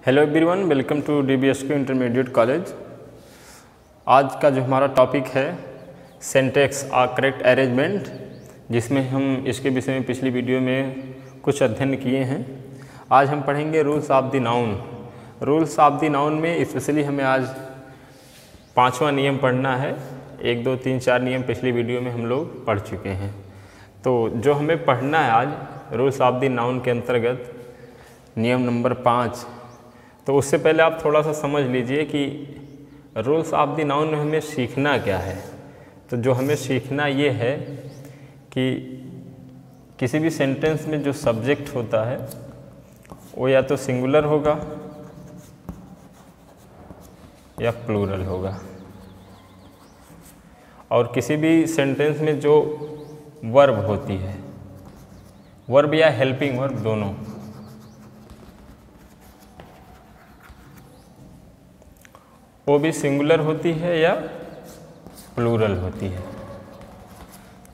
Hello everyone, welcome to DBSQ intermediate college. आज का जो हमारा टॉपिक है सिंटैक्स करेक्ट अरेंजमेंट, जिसमें हम इसके विषय में पिछली वीडियो में कुछ अध्ययन किए हैं। आज हम पढ़ेंगे rules of the noun. Rules of the noun में स्पेशली हमें आज 5वां नियम पढ़ना है। 1, 2, 3, 4 नियम पिछली वीडियो में हम लोग पढ़ चुके हैं। तो जो हमें पढ़ना है आज रूल्स ऑफ द नाउन के अंतर्गत नियम नंबर 5। तो उससे पहले आप थोड़ा सा समझ लीजिए कि रूल्स ऑफ द नाउन में हमें सीखना क्या है। तो जो हमें सीखना ये है कि किसी भी सेंटेंस में जो सब्जेक्ट होता है वो या तो सिंगुलर होगा या प्लूरल होगा, और किसी भी सेंटेंस में जो वर्ब होती है, वर्ब या हेल्पिंग वर्ब दोनों, वो भी सिंगुलर होती है या प्लूरल होती है।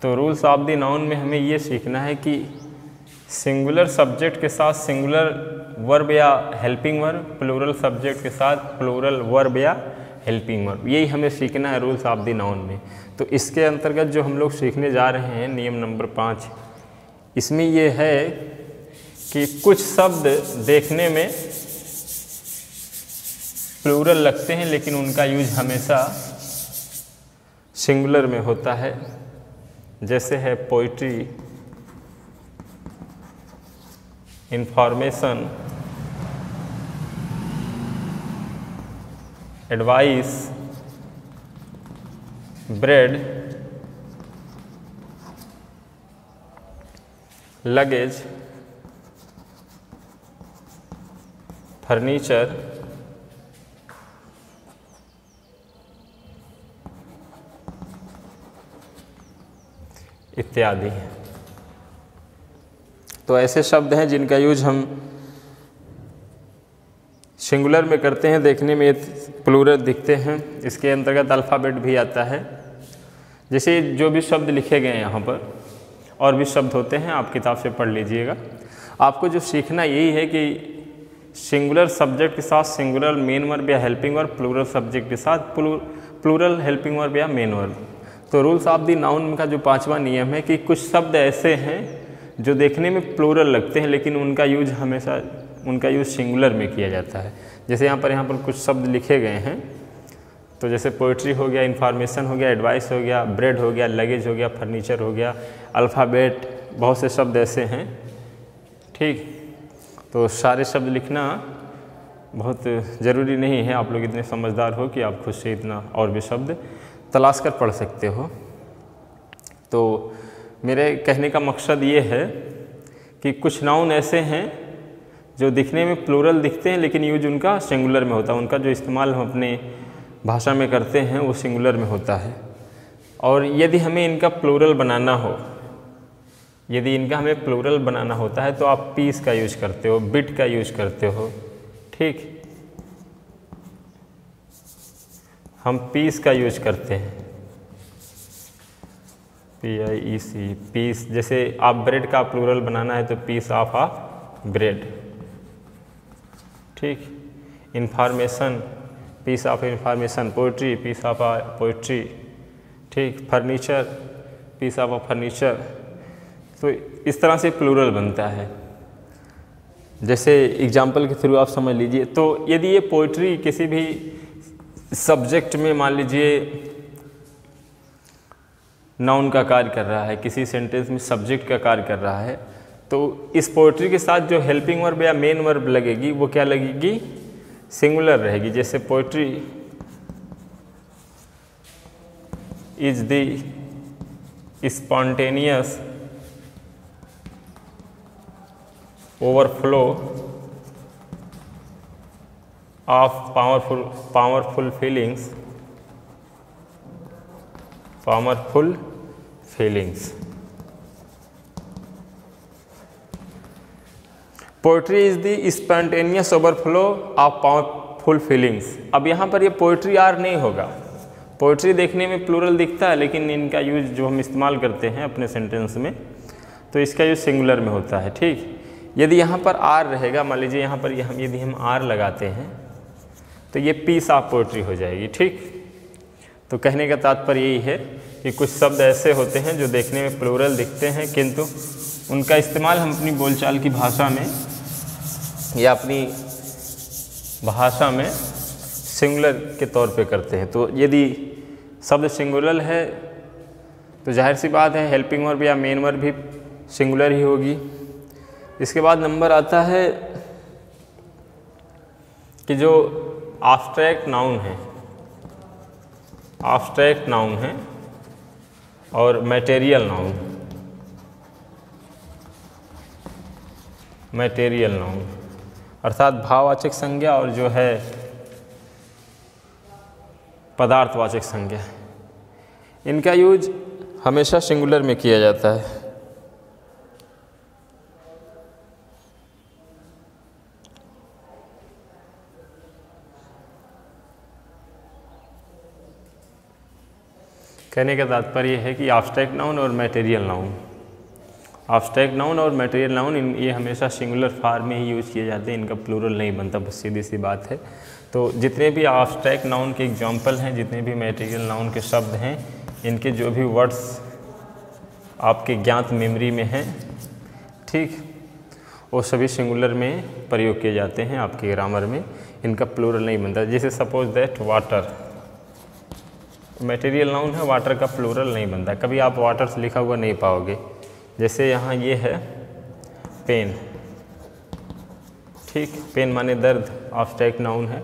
तो रूल्स ऑफ द नाउन में हमें ये सीखना है कि सिंगुलर सब्जेक्ट के साथ सिंगुलर वर्ब या हेल्पिंग वर्ब, प्लूरल सब्जेक्ट के साथ प्लूरल वर्ब या हेल्पिंग वर्ब, यही हमें सीखना है रूल्स ऑफ द नाउन में। तो इसके अंतर्गत जो हम लोग सीखने जा रहे हैं नियम नंबर 5, इसमें ये है कि कुछ शब्द देखने में प्लूरल लगते हैं लेकिन उनका यूज हमेशा सिंगुलर में होता है। जैसे है poetry, information, advice, bread, luggage, furniture, इत्यादि। तो ऐसे शब्द हैं जिनका यूज हम सिंगुलर में करते हैं, देखने में प्लूरल दिखते हैं। इसके अंतर्गत अल्फ़ाबेट भी आता है। जैसे जो भी शब्द लिखे गए हैं यहाँ पर, और भी शब्द होते हैं, आप किताब से पढ़ लीजिएगा। आपको जो सीखना यही है कि सिंगुलर सब्जेक्ट के साथ सिंगुलर मेन वर्ब या हेल्पिंग वर्ब, प्लूरल सब्जेक्ट के साथ प्लूरल हेल्पिंग वर्ब या मेन वर्ब। तो रूल्स ऑफ द नाउन का जो 5वां नियम है कि कुछ शब्द ऐसे हैं जो देखने में प्लूरल लगते हैं लेकिन उनका यूज हमेशा सिंगुलर में किया जाता है। जैसे यहाँ पर कुछ शब्द लिखे गए हैं। तो जैसे पोइट्री हो गया, इन्फॉर्मेशन हो गया, एडवाइस हो गया, ब्रेड हो गया, लगेज हो गया, फर्नीचर हो गया, अल्फ़ाबेट, बहुत से शब्द ऐसे हैं। ठीक, तो सारे शब्द लिखना बहुत ज़रूरी नहीं है। आप लोग इतने समझदार हो कि आप खुद से इतना और भी शब्द तलाश कर पढ़ सकते हो। तो मेरे कहने का मकसद ये है कि कुछ नाउन ऐसे हैं जो दिखने में प्लूरल दिखते हैं लेकिन यूज उनका सिंगुलर में होता है। उनका जो इस्तेमाल हम अपने भाषा में करते हैं वो सिंगुलर में होता है। और यदि हमें इनका प्लूरल बनाना हो, यदि इनका हमें प्लूरल बनाना होता है तो आप पीस का यूज करते हो, बिट का यूज करते हो। ठीक, हम पीस का यूज करते हैं, PIEC, पीस। जैसे आप ब्रेड का प्लूरल बनाना है तो पीस ऑफ ब्रेड। ठीक, information, piece of information, poetry, piece of poetry. ठीक, फर्नीचर, पीस ऑफ फर्नीचर। तो इस तरह से प्लूरल बनता है। जैसे एग्जाम्पल के थ्रू आप समझ लीजिए। तो यदि ये पोइट्री किसी भी सब्जेक्ट में, मान लीजिए नाउन का कार्य कर रहा है, किसी सेंटेंस में सब्जेक्ट का कार्य कर रहा है, तो इस पोइट्री के साथ जो हेल्पिंग वर्ब या मेन वर्ब लगेगी वो क्या लगेगी? सिंगुलर रहेगी। जैसे poetry is the spontaneous overflow of powerful feelings, poetry is the spontaneous overflow of powerful feelings. अब यहाँ पर ये पोइट्री आर नहीं होगा। पोइट्री देखने में प्लूरल दिखता है लेकिन इनका यूज जो हम इस्तेमाल करते हैं अपने सेंटेंस में, तो इसका यूज सिंगुलर में होता है। ठीक, यदि यहाँ पर आर रहेगा, मान लीजिए यहाँ पर यदि हम आर लगाते हैं तो ये पीस ऑफ पोएट्री हो जाएगी। ठीक, तो कहने का तात्पर्य यही है कि कुछ शब्द ऐसे होते हैं जो देखने में प्लूरल दिखते हैं, किंतु उनका इस्तेमाल हम अपनी बोलचाल की भाषा में या अपनी भाषा में सिंगुलर के तौर पे करते हैं। तो यदि शब्द सिंगुलर है तो जाहिर सी बात है हेल्पिंग वर्ब या मेन वर्ब भी सिंगुलर ही होगी। इसके बाद नंबर आता है कि जो एब्स्ट्रैक्ट नाउन है, एब्स्ट्रैक्ट नाउन है और मटेरियल नाउन, मटेरियल नाउन अर्थात भाववाचक संज्ञा और जो है पदार्थवाचक संज्ञा, इनका यूज हमेशा सिंगुलर में किया जाता है। कहने का तात्पर्य है कि एब्स्ट्रैक्ट नाउन और मटेरियल नाउन, एब्स्ट्रैक्ट नाउन और मटेरियल नाउन ये हमेशा सिंगुलर फॉर्म में ही यूज़ किए जाते हैं, इनका प्लूरल नहीं बनता, बस सीधी सी बात है। तो जितने भी एब्स्ट्रैक्ट नाउन के एग्जाम्पल हैं, जितने भी मटेरियल नाउन के शब्द हैं, इनके जो भी वर्ड्स आपके ज्ञात मेमोरी में हैं, ठीक, वो सभी सिंगुलर में प्रयोग किए जाते हैं आपके ग्रामर में, इनका प्लूरल नहीं बनता। जैसे suppose that water, material noun है, वाटर का प्लूरल नहीं बनता, कभी आप वाटर से लिखा हुआ नहीं पाओगे। जैसे यहाँ ये है पेन, ठीक, पेन माने दर्द, एब्स्ट्रैक्ट नाउन है,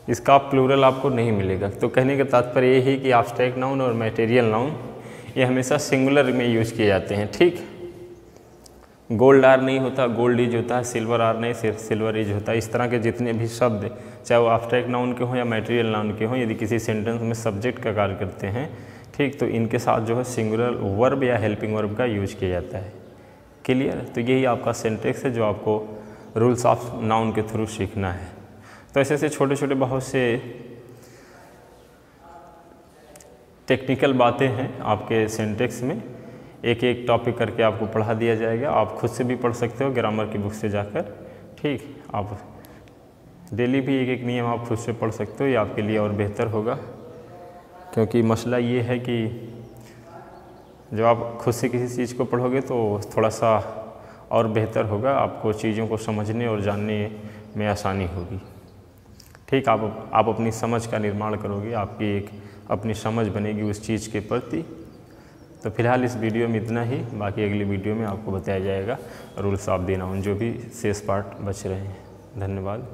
इसका प्लूरल आपको नहीं मिलेगा। तो कहने का तात्पर्य ये है कि एब्स्ट्रैक्ट नाउन और मटेरियल नाउन ये हमेशा सिंगुलर में यूज किए जाते हैं। ठीक, गोल्ड आर नहीं होता, गोल्ड इज होता है, सिल्वर आर नहीं, सिर्फ सिल्वर इज होता है। इस तरह के जितने भी शब्द, चाहे वो एब्स्ट्रैक्ट नाउन के हों या मटेरियल नाउन के हों, यदि किसी सेंटेंस में सब्जेक्ट का कार्य करते हैं, ठीक, तो इनके साथ जो है सिंगुलर वर्ब या हेल्पिंग वर्ब का यूज किया जाता है। क्लियर? तो यही आपका सिंटेक्स है जो आपको रूल्स ऑफ नाउन के थ्रू सीखना है। तो ऐसे ऐसे छोटे छोटे बहुत से टेक्निकल बातें हैं आपके सिंटेक्स में, एक एक टॉपिक करके आपको पढ़ा दिया जाएगा। आप खुद से भी पढ़ सकते हो ग्रामर की बुक से जाकर, ठीक, आप डेली भी एक एक नियम आप खुद से पढ़ सकते हो, ये आपके लिए और बेहतर होगा। क्योंकि मसला ये है कि जब आप खुद से किसी चीज़ को पढ़ोगे तो थोड़ा सा और बेहतर होगा, आपको चीज़ों को समझने और जानने में आसानी होगी। ठीक, आप अपनी समझ का निर्माण करोगे, आपकी एक अपनी समझ बनेगी उस चीज़ के प्रति। तो फिलहाल इस वीडियो में इतना ही, बाकी अगली वीडियो में आपको बताया जाएगा रूल्स ऑफ द नाउन, जो भी शेष पार्ट बच रहे हैं। धन्यवाद।